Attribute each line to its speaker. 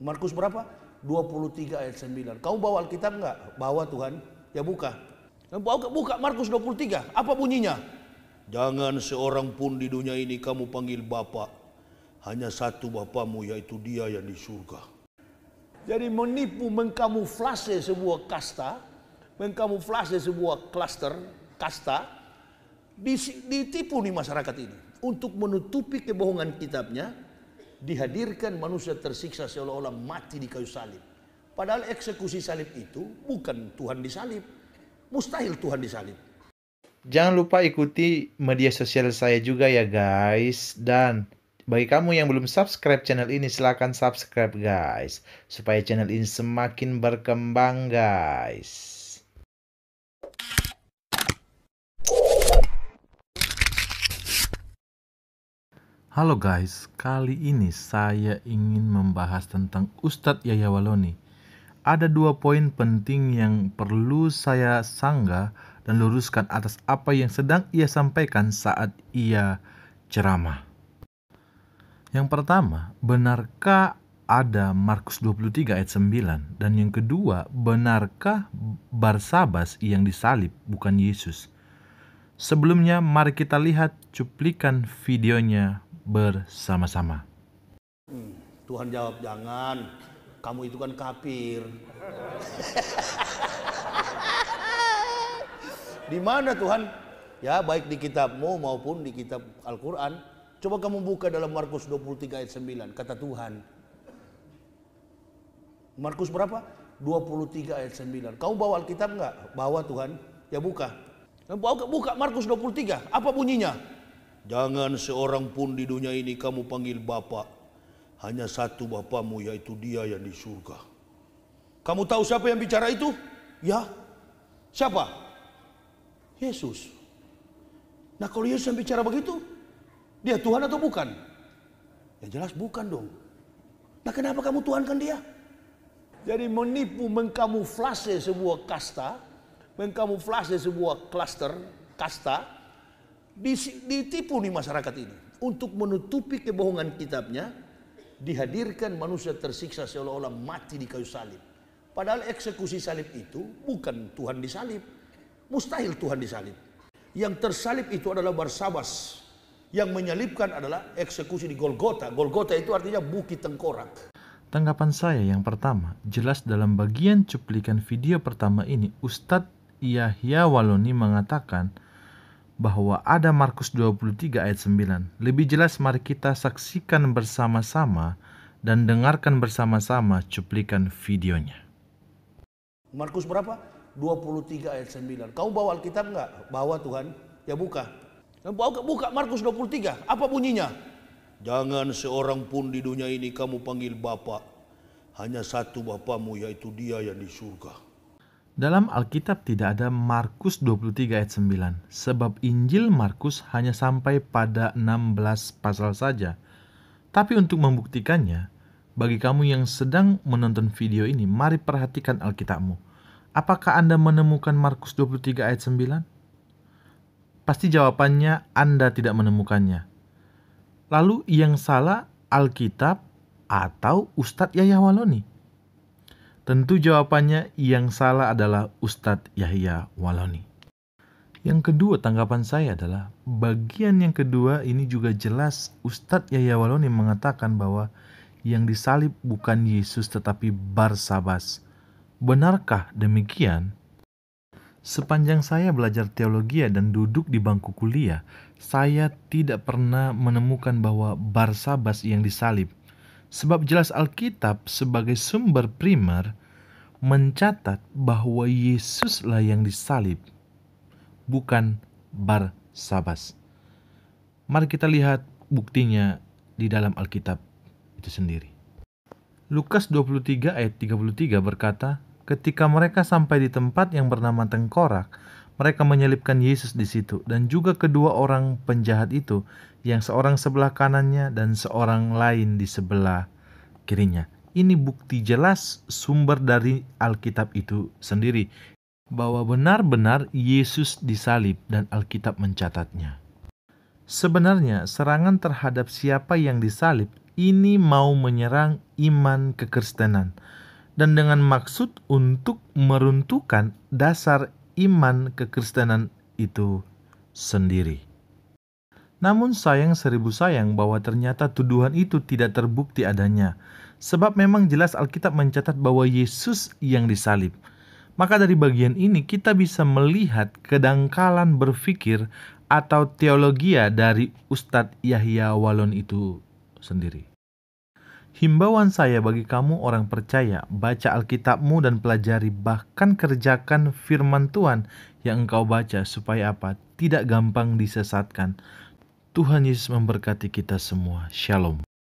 Speaker 1: Markus berapa? 23 ayat 9. Kamu bawa Alkitab enggak? Bawa Tuhan. Ya buka. Buka Markus 23. Apa bunyinya? Jangan seorang pun di dunia ini kamu panggil Bapa. Hanya satu Bapamu, yaitu Dia yang di surga. Jadi menipu, mengkamuflase sebuah kasta, mengkamuflase sebuah klaster, kasta, ditipu nih masyarakat ini. Untuk menutupi kebohongan kitabnya, dihadirkan manusia tersiksa seolah-olah mati di kayu salib. Padahal eksekusi salib itu bukan Tuhan disalib. Mustahil Tuhan disalib.
Speaker 2: Jangan lupa ikuti media sosial saya juga ya guys. Dan bagi kamu yang belum subscribe channel ini, silahkan subscribe guys. Supaya channel ini semakin berkembang guys. Halo guys, kali ini saya ingin membahas tentang Ustadz Yahya Walloni. Ada 2 poin penting yang perlu saya sanggah dan luruskan atas apa yang sedang ia sampaikan saat ia ceramah. Yang pertama, benarkah ada Markus 23 ayat 9? Dan yang kedua, benarkah Barsabas yang disalib bukan Yesus? Sebelumnya, mari kita lihat cuplikan videonya bersama-sama.
Speaker 1: Tuhan jawab, jangan. Kamu itu kan kafir. Di mana Tuhan? Ya, baik di kitabmu maupun di kitab Al-Quran. Coba kamu buka dalam Markus 23 ayat 9. Kata Tuhan. Markus berapa? 23 ayat 9. Kamu bawa Alkitab enggak? Bawa Tuhan. Ya buka. Buka Markus 23. Apa bunyinya? Jangan seorang pun di dunia ini kamu panggil Bapa. Hanya satu Bapamu, yaitu Dia yang di surga. Kamu tahu siapa yang bicara itu? Ya. Siapa? Yesus. Nah kalau Yesus yang bicara begitu, Dia Tuhan atau bukan? Ya jelas bukan dong. Nah kenapa kamu tuhankan Dia? Jadi menipu, mengkamuflase sebuah kasta, mengkamuflase sebuah klaster, kasta, ditipu nih masyarakat ini. Untuk menutupi kebohongan kitabnya, dihadirkan manusia tersiksa seolah-olah mati di kayu salib. Padahal eksekusi salib itu bukan Tuhan disalib. Mustahil Tuhan disalib. Yang tersalib itu adalah Barsabas. Yang menyalibkan adalah eksekusi di Golgota. Golgota itu artinya bukit tengkorak.
Speaker 2: Tanggapan saya yang pertama, jelas dalam bagian cuplikan video pertama ini, Ustadz Yahya Walloni mengatakan bahwa ada Markus 23 ayat 9. Lebih jelas mari kita saksikan bersama-sama dan dengarkan bersama-sama cuplikan videonya.
Speaker 1: Markus berapa? 23 ayat 9. Kamu bawa Alkitab enggak? Bawa Tuhan. Ya buka. Buka Markus 23. Apa bunyinya? Jangan seorang pun di dunia ini kamu panggil Bapa. Hanya satu Bapamu, yaitu Dia yang di surga.
Speaker 2: Dalam Alkitab tidak ada Markus 23 ayat 9, sebab Injil Markus hanya sampai pada 16 pasal saja. Tapi untuk membuktikannya, bagi kamu yang sedang menonton video ini, mari perhatikan Alkitabmu. Apakah Anda menemukan Markus 23 ayat 9? Pasti jawabannya Anda tidak menemukannya. Lalu yang salah Alkitab atau Ustadz Yahya Walloni? Tentu jawabannya yang salah adalah Ustadz Yahya Walloni. Yang kedua tanggapan saya adalah bagian yang kedua ini juga jelas Ustadz Yahya Walloni mengatakan bahwa yang disalib bukan Yesus tetapi Barsabas. Benarkah demikian? Sepanjang saya belajar teologi dan duduk di bangku kuliah, saya tidak pernah menemukan bahwa Barsabas yang disalib. Sebab jelas Alkitab sebagai sumber primer mencatat bahwa Yesuslah yang disalib, bukan Barsabas. Mari kita lihat buktinya di dalam Alkitab itu sendiri. Lukas 23 ayat 33 berkata, ketika mereka sampai di tempat yang bernama Tengkorak, mereka menyelipkan Yesus di situ, dan juga kedua orang penjahat itu, yang seorang sebelah kanannya dan seorang lain di sebelah kirinya. Ini bukti jelas sumber dari Alkitab itu sendiri, bahwa benar-benar Yesus disalib dan Alkitab mencatatnya. Sebenarnya serangan terhadap siapa yang disalib ini mau menyerang iman kekristenan dan dengan maksud untuk meruntuhkan dasar iman kekristenan itu sendiri. Namun sayang seribu sayang bahwa ternyata tuduhan itu tidak terbukti adanya. Sebab memang jelas Alkitab mencatat bahwa Yesus yang disalib. Maka dari bagian ini kita bisa melihat kedangkalan berpikir atau teologia dari Ustadz Yahya Wallon itu sendiri. Himbauan saya bagi kamu orang percaya, baca Alkitabmu dan pelajari, bahkan kerjakan firman Tuhan yang engkau baca supaya apa? Tidak gampang disesatkan. Tuhan Yesus memberkati kita semua. Shalom.